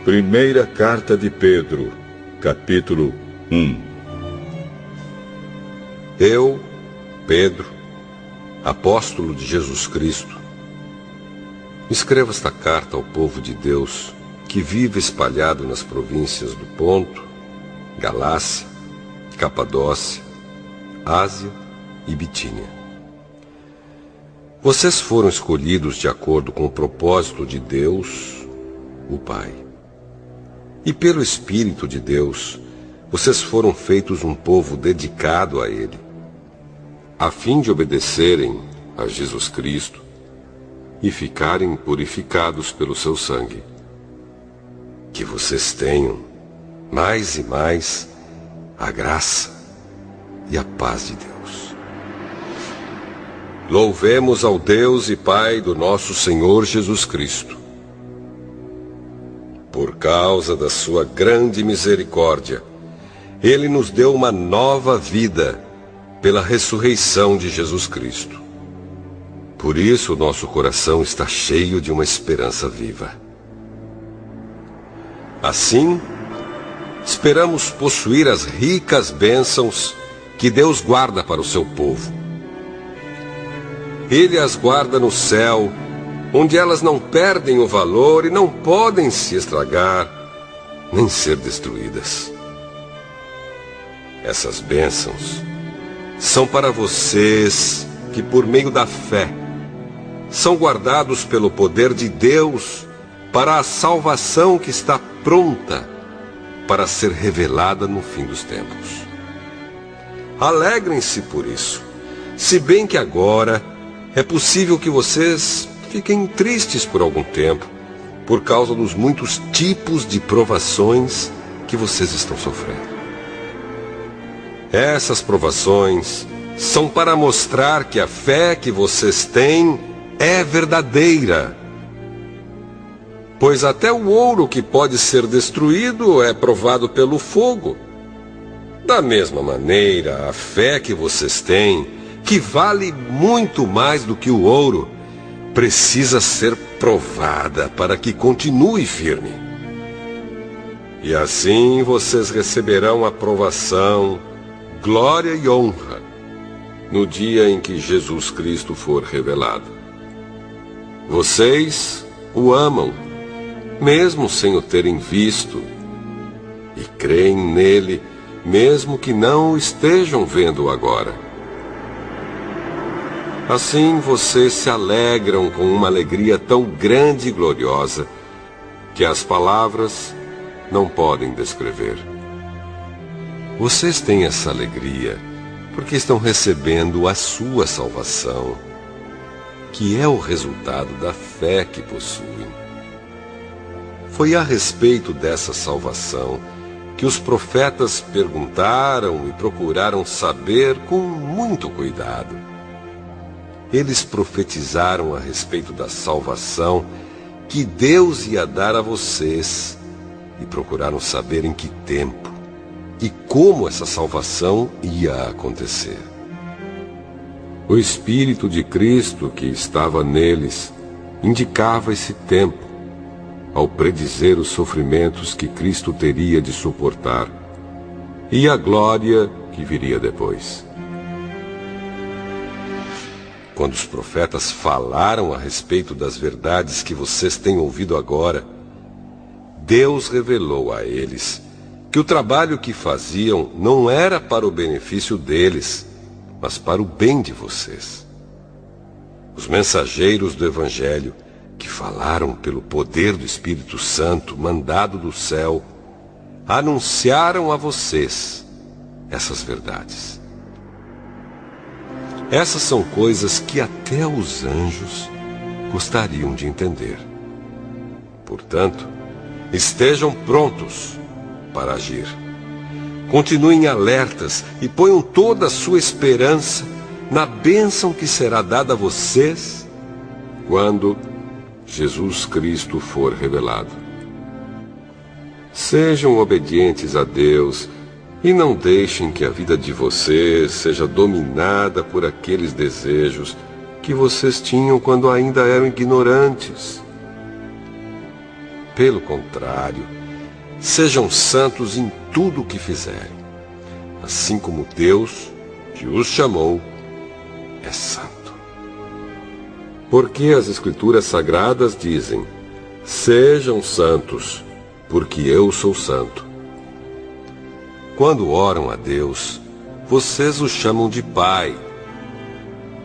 Primeira Carta de Pedro, capítulo 1. Eu, Pedro, apóstolo de Jesus Cristo, escrevo esta carta ao povo de Deus que vive espalhado nas províncias do Ponto, Galácia, Capadócia, Ásia e Bitínia. Vocês foram escolhidos de acordo com o propósito de Deus, o Pai. E pelo Espírito de Deus, vocês foram feitos um povo dedicado a Ele, a fim de obedecerem a Jesus Cristo e ficarem purificados pelo seu sangue. Que vocês tenham, mais e mais, a graça e a paz de Deus. Louvemos ao Deus e Pai do nosso Senhor Jesus Cristo. Por causa da sua grande misericórdia, Ele nos deu uma nova vida pela ressurreição de Jesus Cristo. Por isso o nosso coração está cheio de uma esperança viva. Assim, esperamos possuir as ricas bênçãos que Deus guarda para o seu povo. Ele as guarda no céu, onde elas não perdem o valor e não podem se estragar, nem ser destruídas. Essas bênçãos são para vocês que, por meio da fé, são guardados pelo poder de Deus para a salvação que está pronta para ser revelada no fim dos tempos. Alegrem-se por isso, se bem que agora é possível que vocês fiquem tristes por algum tempo, por causa dos muitos tipos de provações que vocês estão sofrendo. Essas provações são para mostrar que a fé que vocês têm é verdadeira. Pois até o ouro que pode ser destruído é provado pelo fogo. Da mesma maneira, a fé que vocês têm, que vale muito mais do que o ouro, precisa ser provada para que continue firme. E assim vocês receberão aprovação, glória e honra no dia em que Jesus Cristo for revelado. Vocês o amam, mesmo sem o terem visto, e creem nele, mesmo que não o estejam vendo agora. Assim vocês se alegram com uma alegria tão grande e gloriosa que as palavras não podem descrever. Vocês têm essa alegria porque estão recebendo a sua salvação, que é o resultado da fé que possuem. Foi a respeito dessa salvação que os profetas perguntaram e procuraram saber com muito cuidado. Eles profetizaram a respeito da salvação que Deus ia dar a vocês e procuraram saber em que tempo e como essa salvação ia acontecer. O Espírito de Cristo que estava neles indicava esse tempo, ao predizer os sofrimentos que Cristo teria de suportar e a glória que viria depois. Quando os profetas falaram a respeito das verdades que vocês têm ouvido agora, Deus revelou a eles que o trabalho que faziam não era para o benefício deles, mas para o bem de vocês. Os mensageiros do Evangelho, que falaram pelo poder do Espírito Santo mandado do céu, anunciaram a vocês essas verdades. Essas são coisas que até os anjos gostariam de entender. Portanto, estejam prontos para agir. Continuem alertas e ponham toda a sua esperança na bênção que será dada a vocês quando Jesus Cristo for revelado. Sejam obedientes a Deus e não deixem que a vida de vocês seja dominada por aqueles desejos que vocês tinham quando ainda eram ignorantes. Pelo contrário, sejam santos em tudo o que fizerem, assim como Deus, que os chamou, é santo. Porque as Escrituras Sagradas dizem: sejam santos, porque eu sou santo. Quando oram a Deus, vocês o chamam de Pai.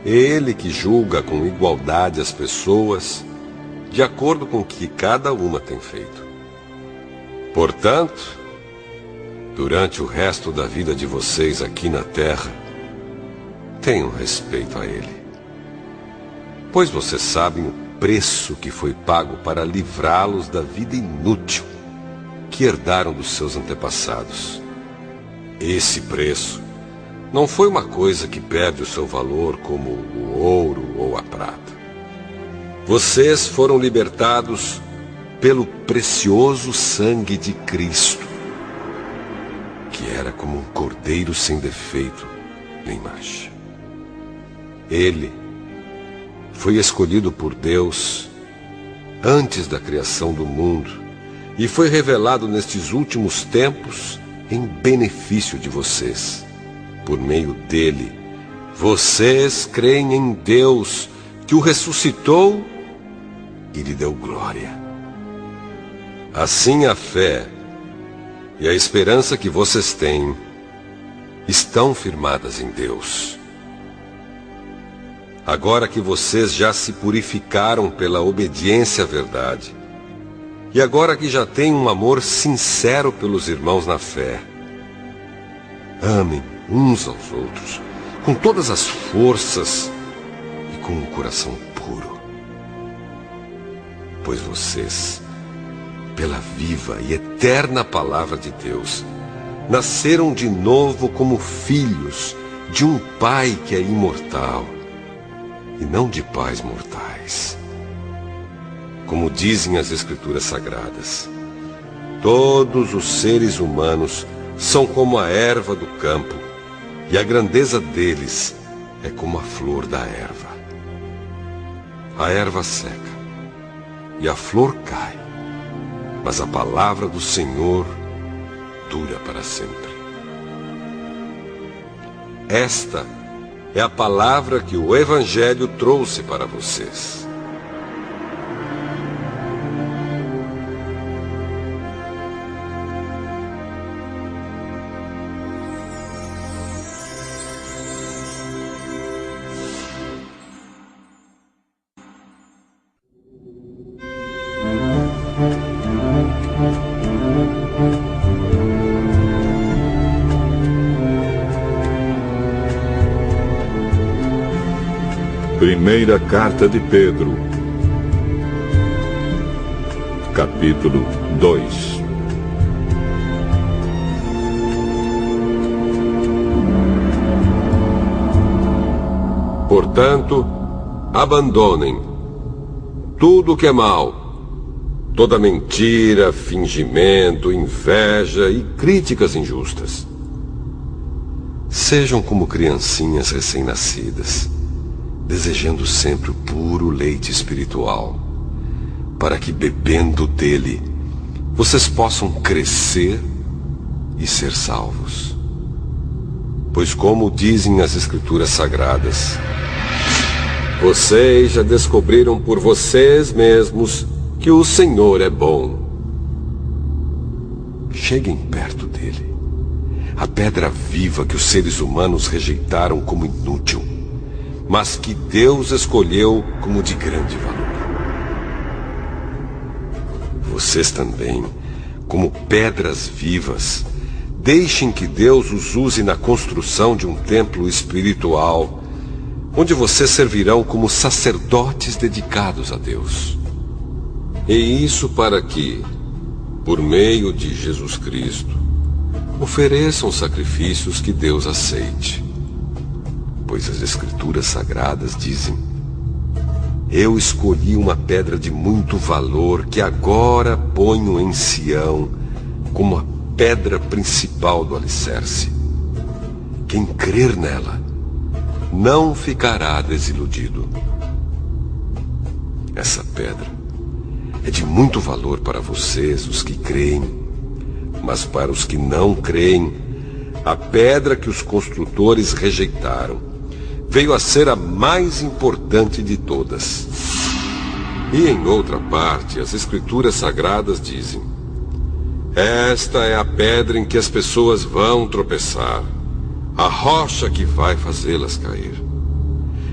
Ele que julga com igualdade as pessoas, de acordo com o que cada uma tem feito. Portanto, durante o resto da vida de vocês aqui na terra, tenham respeito a Ele. Pois vocês sabem o preço que foi pago para livrá-los da vida inútil que herdaram dos seus antepassados. Esse preço não foi uma coisa que perde o seu valor como o ouro ou a prata. Vocês foram libertados pelo precioso sangue de Cristo, que era como um cordeiro sem defeito nem mancha. Ele foi escolhido por Deus antes da criação do mundo e foi revelado nestes últimos tempos em benefício de vocês. Por meio dele, vocês creem em Deus, que o ressuscitou e lhe deu glória. Assim a fé e a esperança que vocês têm estão firmadas em Deus. Agora que vocês já se purificaram pela obediência à verdade, e agora que já têm um amor sincero pelos irmãos na fé, amem uns aos outros com todas as forças e com um coração puro. Pois vocês, pela viva e eterna palavra de Deus, nasceram de novo como filhos de um Pai que é imortal, e não de pais mortais. Como dizem as Escrituras Sagradas, todos os seres humanos são como a erva do campo, e a grandeza deles é como a flor da erva. A erva seca, e a flor cai, mas a palavra do Senhor dura para sempre. Esta é a palavra que o Evangelho trouxe para vocês. Primeira Carta de Pedro, capítulo 2. Portanto, abandonem tudo o que é mal, toda mentira, fingimento, inveja e críticas injustas. Sejam como criancinhas recém-nascidas, desejando sempre o puro leite espiritual, para que, bebendo dele, vocês possam crescer e ser salvos. Pois, como dizem as Escrituras Sagradas, vocês já descobriram por vocês mesmos que o Senhor é bom. Cheguem perto dele, a pedra viva que os seres humanos rejeitaram como inútil, mas que Deus escolheu como de grande valor. Vocês também, como pedras vivas, deixem que Deus os use na construção de um templo espiritual, onde vocês servirão como sacerdotes dedicados a Deus. E isso para que, por meio de Jesus Cristo, ofereçam sacrifícios que Deus aceite. Pois as Escrituras Sagradas dizem: eu escolhi uma pedra de muito valor que agora ponho em Sião como a pedra principal do alicerce. Quem crer nela não ficará desiludido. Essa pedra é de muito valor para vocês, os que creem. Mas para os que não creem, a pedra que os construtores rejeitaram veio a ser a mais importante de todas. E em outra parte, as Escrituras Sagradas dizem: esta é a pedra em que as pessoas vão tropeçar, a rocha que vai fazê-las cair.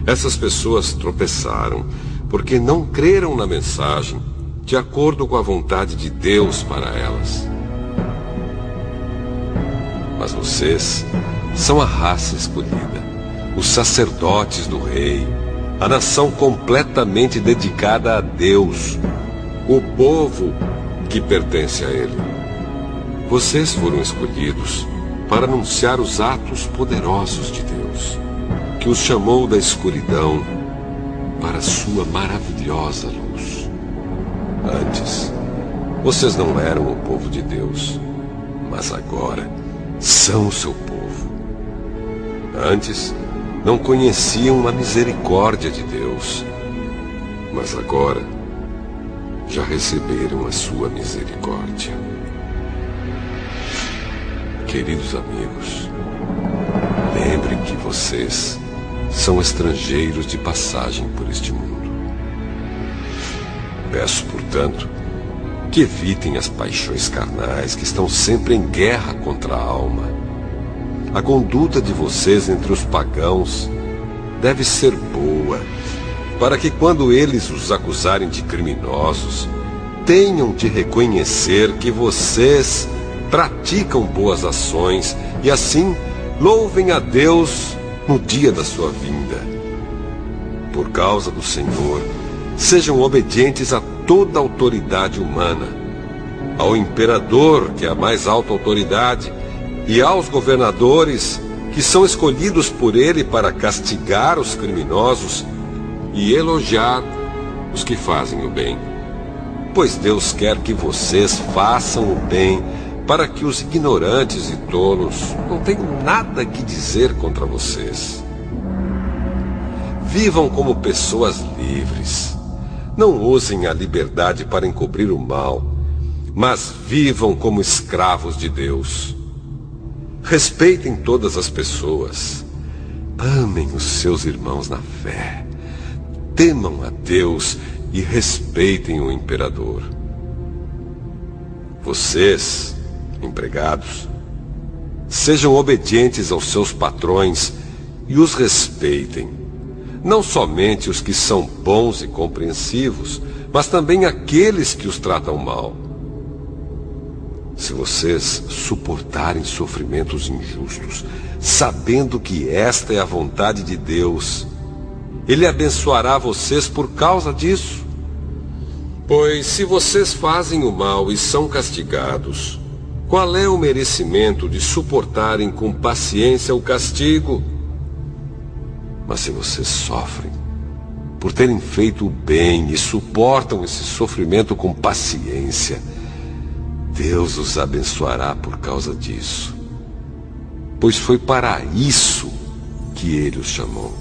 Essas pessoas tropeçaram porque não creram na mensagem de acordo com a vontade de Deus para elas. Mas vocês são a raça escolhida, os sacerdotes do rei, a nação completamente dedicada a Deus, o povo que pertence a Ele. Vocês foram escolhidos para anunciar os atos poderosos de Deus, que os chamou da escuridão para a sua maravilhosa luz. Antes, vocês não eram o povo de Deus, mas agora são o seu povo. Antes, não conheciam a misericórdia de Deus, mas agora já receberam a sua misericórdia. Queridos amigos, lembrem que vocês são estrangeiros de passagem por este mundo. Peço, portanto, que evitem as paixões carnais que estão sempre em guerra contra a alma. A conduta de vocês entre os pagãos deve ser boa, para que quando eles os acusarem de criminosos, tenham de reconhecer que vocês praticam boas ações e assim louvem a Deus no dia da sua vinda. Por causa do Senhor, sejam obedientes a toda autoridade humana, ao imperador, que é a mais alta autoridade, e aos governadores, que são escolhidos por ele para castigar os criminosos e elogiar os que fazem o bem. Pois Deus quer que vocês façam o bem, para que os ignorantes e tolos não tenham nada que dizer contra vocês. Vivam como pessoas livres. Não usem a liberdade para encobrir o mal, mas vivam como escravos de Deus. Respeitem todas as pessoas. Amem os seus irmãos na fé. Temam a Deus e respeitem o imperador. Vocês, empregados, sejam obedientes aos seus patrões e os respeitem. Não somente os que são bons e compreensivos, mas também aqueles que os tratam mal. Se vocês suportarem sofrimentos injustos, sabendo que esta é a vontade de Deus, Ele abençoará vocês por causa disso. Pois se vocês fazem o mal e são castigados, qual é o merecimento de suportarem com paciência o castigo? Mas se vocês sofrem por terem feito o bem e suportam esse sofrimento com paciência, Deus os abençoará por causa disso. Pois foi para isso que Ele os chamou.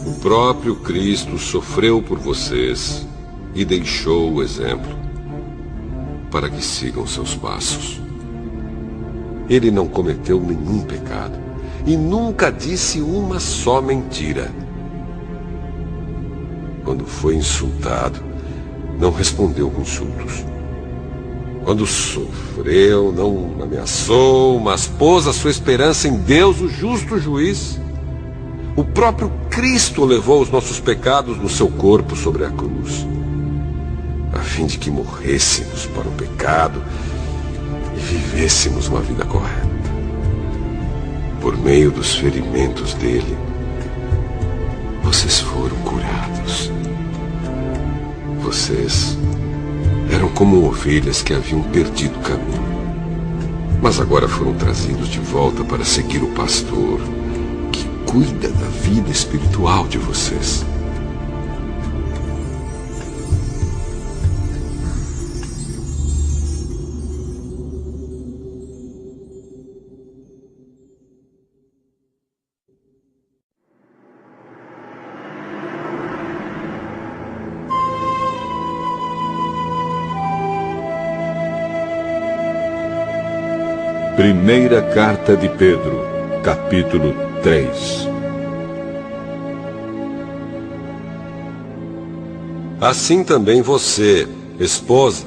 O próprio Cristo sofreu por vocês e deixou o exemplo para que sigam seus passos. Ele não cometeu nenhum pecado e nunca disse uma só mentira. Quando foi insultado, não respondeu com insultos. Quando sofreu, não ameaçou, mas pôs a sua esperança em Deus, o justo juiz. O próprio Cristo levou os nossos pecados no seu corpo sobre a cruz, a fim de que morrêssemos para o pecado e vivêssemos uma vida correta. Por meio dos ferimentos dele, vocês foram curados. Vocês eram como ovelhas que haviam perdido o caminho, mas agora foram trazidos de volta para seguir o pastor que cuida da vida espiritual de vocês. Primeira Carta de Pedro, capítulo 3. Assim também você, esposa,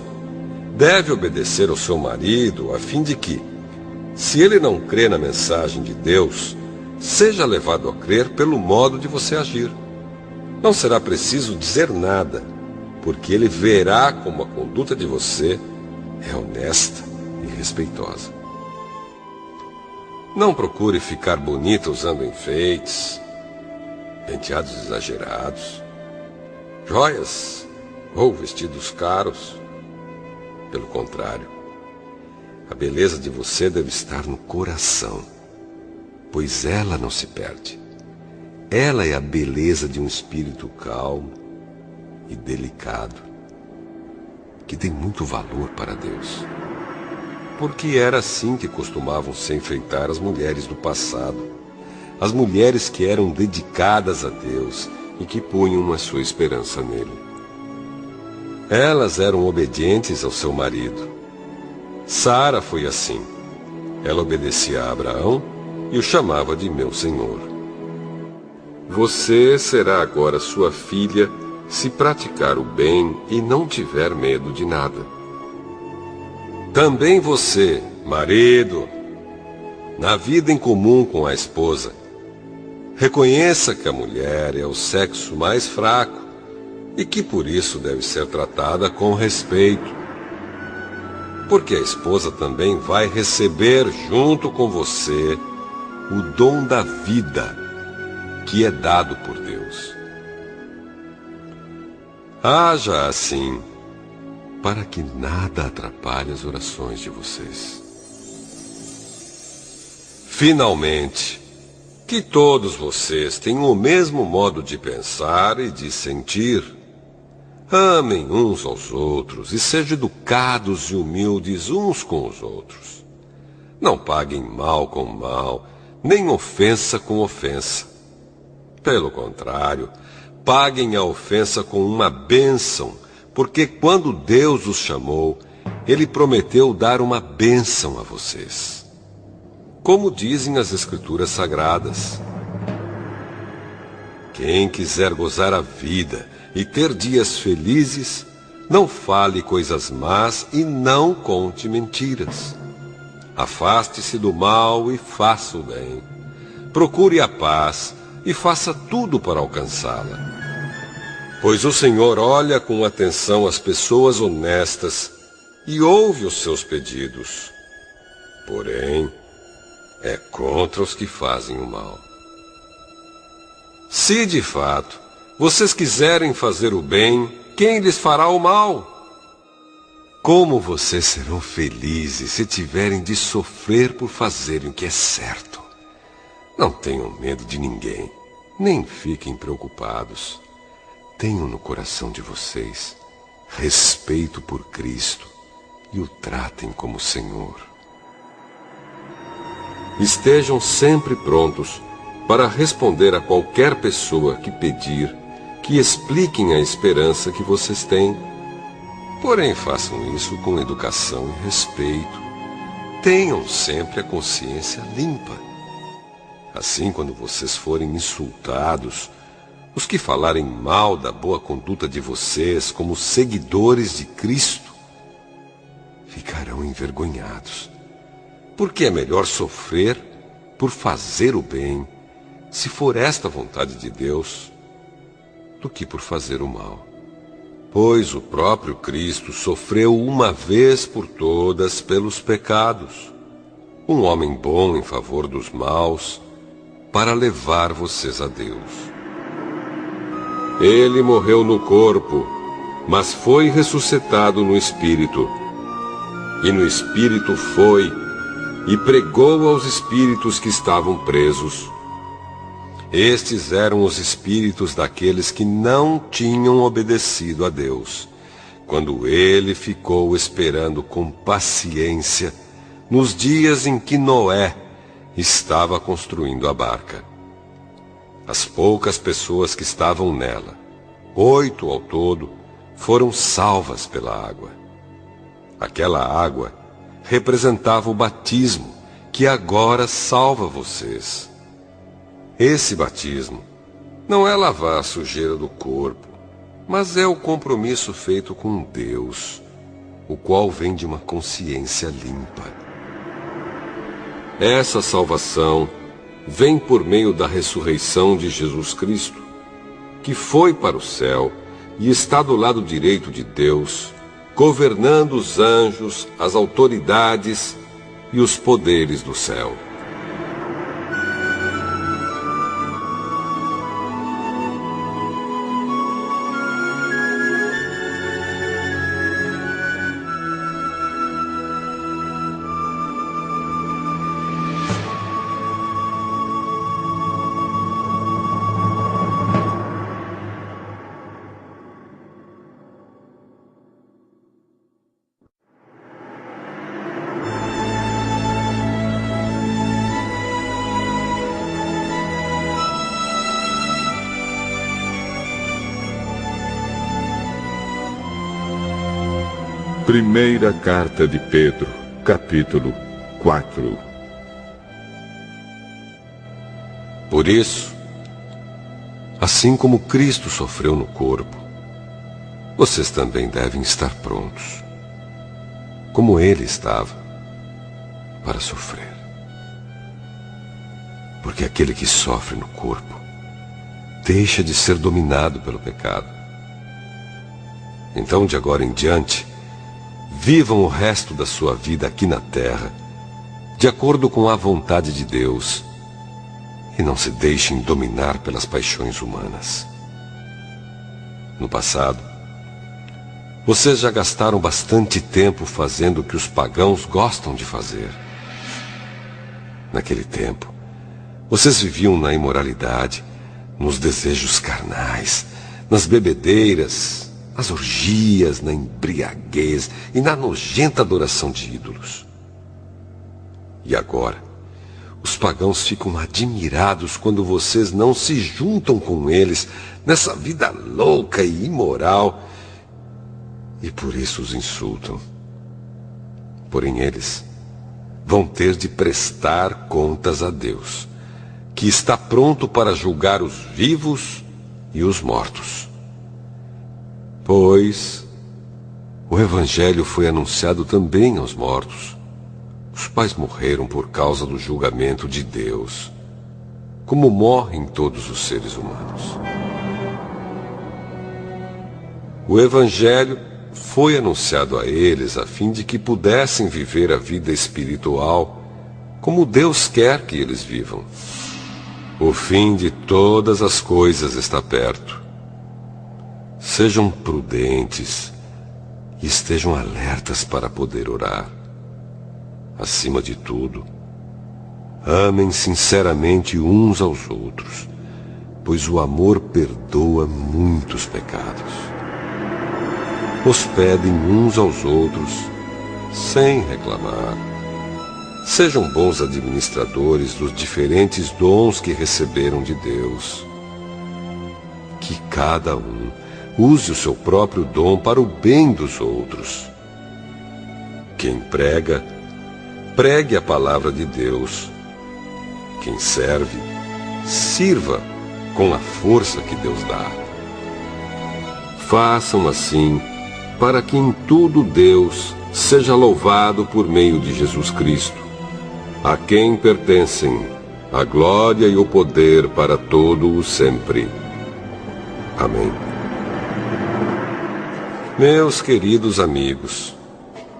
deve obedecer ao seu marido, a fim de que, se ele não crê na mensagem de Deus, seja levado a crer pelo modo de você agir. Não será preciso dizer nada, porque ele verá como a conduta de você é honesta e respeitosa. Não procure ficar bonita usando enfeites, penteados exagerados, joias ou vestidos caros. Pelo contrário, a beleza de você deve estar no coração, pois ela não se perde. Ela é a beleza de um espírito calmo e delicado, que tem muito valor para Deus. Porque era assim que costumavam se enfeitar as mulheres do passado, as mulheres que eram dedicadas a Deus e que punham a sua esperança nele. Elas eram obedientes ao seu marido. Sara foi assim. Ela obedecia a Abraão e o chamava de meu senhor. Você será agora sua filha se praticar o bem e não tiver medo de nada. Também você, marido, na vida em comum com a esposa, reconheça que a mulher é o sexo mais fraco e que por isso deve ser tratada com respeito. Porque a esposa também vai receber junto com você o dom da vida que é dado por Deus. Haja assim, para que nada atrapalhe as orações de vocês. Finalmente, que todos vocês tenham o mesmo modo de pensar e de sentir. Amem uns aos outros e sejam educados e humildes uns com os outros. Não paguem mal com mal, nem ofensa com ofensa. Pelo contrário, paguem a ofensa com uma bênção, porque quando Deus os chamou, Ele prometeu dar uma bênção a vocês. Como dizem as Escrituras Sagradas: quem quiser gozar a vida e ter dias felizes, não fale coisas más e não conte mentiras. Afaste-se do mal e faça o bem. Procure a paz e faça tudo para alcançá-la. Pois o Senhor olha com atenção as pessoas honestas e ouve os seus pedidos. Porém, é contra os que fazem o mal. Se de fato vocês quiserem fazer o bem, quem lhes fará o mal? Como vocês serão felizes se tiverem de sofrer por fazerem o que é certo? Não tenham medo de ninguém, nem fiquem preocupados. Tenham no coração de vocês respeito por Cristo e o tratem como Senhor. Estejam sempre prontos para responder a qualquer pessoa que pedir que expliquem a esperança que vocês têm. Porém, façam isso com educação e respeito. Tenham sempre a consciência limpa. Assim, quando vocês forem insultados, os que falarem mal da boa conduta de vocês como seguidores de Cristo ficarão envergonhados. Porque é melhor sofrer por fazer o bem, se for esta a vontade de Deus, do que por fazer o mal. Pois o próprio Cristo sofreu uma vez por todas pelos pecados, um homem bom em favor dos maus, para levar vocês a Deus. Ele morreu no corpo, mas foi ressuscitado no Espírito. E no Espírito foi e pregou aos espíritos que estavam presos. Estes eram os espíritos daqueles que não tinham obedecido a Deus, quando ele ficou esperando com paciência nos dias em que Noé estava construindo a barca. As poucas pessoas que estavam nela, 8 ao todo, foram salvas pela água. Aquela água representava o batismo que agora salva vocês. Esse batismo não é lavar a sujeira do corpo, mas é o compromisso feito com Deus, o qual vem de uma consciência limpa. Essa salvação vem por meio da ressurreição de Jesus Cristo, que foi para o céu e está do lado direito de Deus, governando os anjos, as autoridades e os poderes do céu. Primeira carta de Pedro, capítulo 4. Por isso, assim como Cristo sofreu no corpo, vocês também devem estar prontos, como Ele estava, para sofrer. Porque aquele que sofre no corpo deixa de ser dominado pelo pecado. Então, de agora em diante, vivam o resto da sua vida aqui na terra, de acordo com a vontade de Deus, e não se deixem dominar pelas paixões humanas. No passado, vocês já gastaram bastante tempo fazendo o que os pagãos gostam de fazer. Naquele tempo, vocês viviam na imoralidade, nos desejos carnais, nas bebedeiras, nas orgias, na embriaguez e na nojenta adoração de ídolos. E agora, os pagãos ficam admirados quando vocês não se juntam com eles nessa vida louca e imoral, e por isso os insultam. Porém, eles vão ter de prestar contas a Deus, que está pronto para julgar os vivos e os mortos. Pois o Evangelho foi anunciado também aos mortos, os quais morreram por causa do julgamento de Deus, como morrem todos os seres humanos. O Evangelho foi anunciado a eles a fim de que pudessem viver a vida espiritual como Deus quer que eles vivam. O fim de todas as coisas está perto. Sejam prudentes e estejam alertas para poder orar. Acima de tudo, amem sinceramente uns aos outros, pois o amor perdoa muitos pecados. Hospedem uns aos outros sem reclamar. Sejam bons administradores dos diferentes dons que receberam de Deus. Que cada um use o seu próprio dom para o bem dos outros. Quem prega, pregue a palavra de Deus. Quem serve, sirva com a força que Deus dá. Façam assim, para que em tudo Deus seja louvado por meio de Jesus Cristo, a quem pertencem a glória e o poder para todo o sempre. Amém. Meus queridos amigos,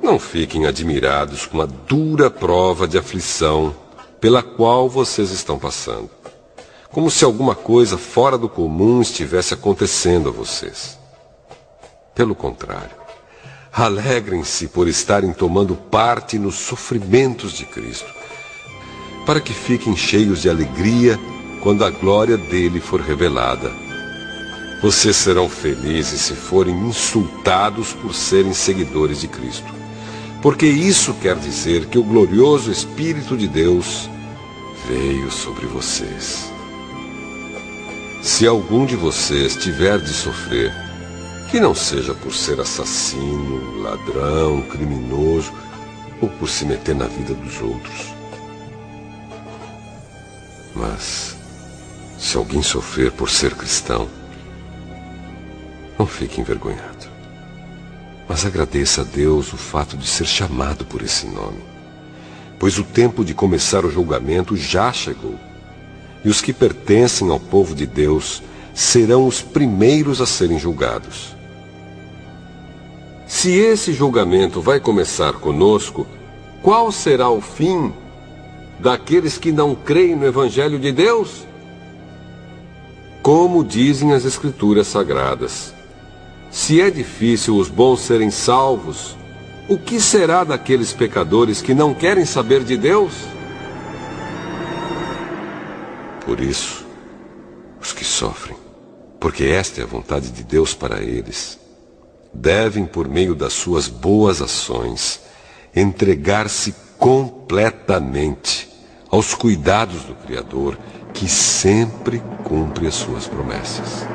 não fiquem admirados com a dura prova de aflição pela qual vocês estão passando, como se alguma coisa fora do comum estivesse acontecendo a vocês. Pelo contrário, alegrem-se por estarem tomando parte nos sofrimentos de Cristo, para que fiquem cheios de alegria quando a glória dele for revelada. Vocês serão felizes se forem insultados por serem seguidores de Cristo, porque isso quer dizer que o glorioso Espírito de Deus veio sobre vocês. Se algum de vocês tiver de sofrer, que não seja por ser assassino, ladrão, criminoso ou por se meter na vida dos outros. Mas, se alguém sofrer por ser cristão, não fique envergonhado. Mas agradeça a Deus o fato de ser chamado por esse nome, pois o tempo de começar o julgamento já chegou, e os que pertencem ao povo de Deus serão os primeiros a serem julgados. Se esse julgamento vai começar conosco, qual será o fim daqueles que não creem no Evangelho de Deus? Como dizem as Escrituras Sagradas, se é difícil os bons serem salvos, o que será daqueles pecadores que não querem saber de Deus? Por isso, os que sofrem, porque esta é a vontade de Deus para eles, devem, por meio das suas boas ações, entregar-se completamente aos cuidados do Criador, que sempre cumpre as suas promessas.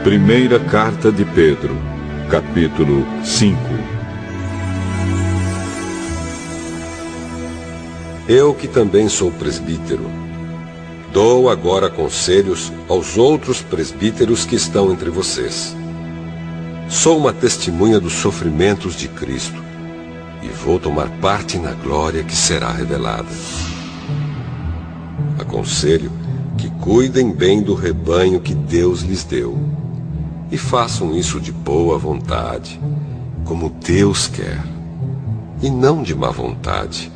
Primeira Carta de Pedro, capítulo 5. Eu, que também sou presbítero, dou agora conselhos aos outros presbíteros que estão entre vocês. Sou uma testemunha dos sofrimentos de Cristo e vou tomar parte na glória que será revelada. Aconselho que cuidem bem do rebanho que Deus lhes deu. E façam isso de boa vontade, como Deus quer, e não de má vontade.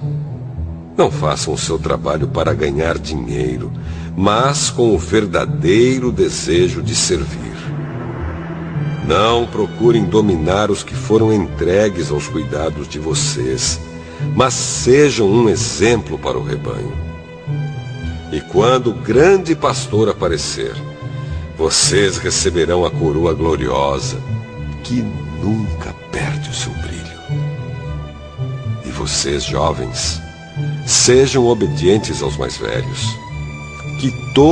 Não façam o seu trabalho para ganhar dinheiro, mas com o verdadeiro desejo de servir. Não procurem dominar os que foram entregues aos cuidados de vocês, mas sejam um exemplo para o rebanho. E quando o grande pastor aparecer, vocês receberão a coroa gloriosa, que nunca perde o seu brilho. E vocês, jovens, sejam obedientes aos mais velhos, que todos